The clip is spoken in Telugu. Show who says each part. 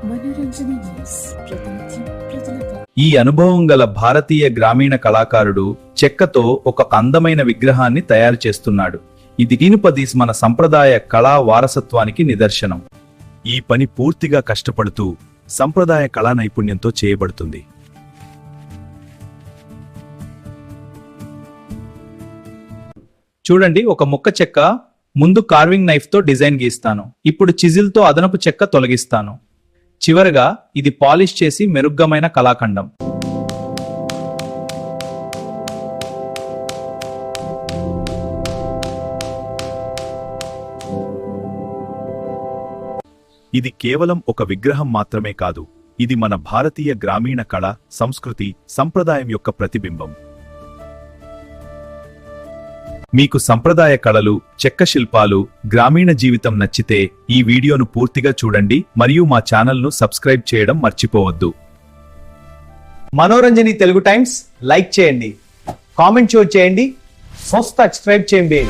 Speaker 1: మనోరంజన న్యూస్ ప్రతినిత్యం ప్రజలకు.
Speaker 2: ఈ అనుభవం గల భారతీయ గ్రామీణ కళాకారుడు చెక్కతో ఒక అందమైన విగ్రహాన్ని తయారు చేస్తున్నాడు. ఇది ఇనుపదీస్ మన సంప్రదాయ కళా వారసత్వానికి నిదర్శనం. ఈ పని పూర్తిగా కష్టపడుతూ సంప్రదాయ కళా నైపుణ్యంతో చేయబడుతుంది. చూడండి, ఒక ముక్క చెక్క ముందు కార్వింగ్ నైఫ్ తో డిజైన్ గీస్తాను. ఇప్పుడు చిజిల్ తో అదనపు చెక్క తొలగిస్తాను. చివరగా ఇది పాలిష్ చేసి మెరుగ్గమైన కళాఖండం. ఇది కేవలం ఒక విగ్రహం మాత్రమే కాదు, ఇది మన భారతీయ గ్రామీణ కళ, సంస్కృతి, సంప్రదాయం యొక్క ప్రతిబింబం. మీకు సంప్రదాయ కళలు, చెక్క శిల్పాలు, గ్రామీణ జీవితం నచ్చితే ఈ వీడియోను పూర్తిగా చూడండి మరియు మా ఛానల్ను సబ్స్క్రైబ్ చేయడం మర్చిపోవద్దు.
Speaker 3: మనోరంజని తెలుగు టైమ్స్ లైక్ చేయండి, కామెంట్ చేయండి, సబ్స్క్రైబ్ చేయండి.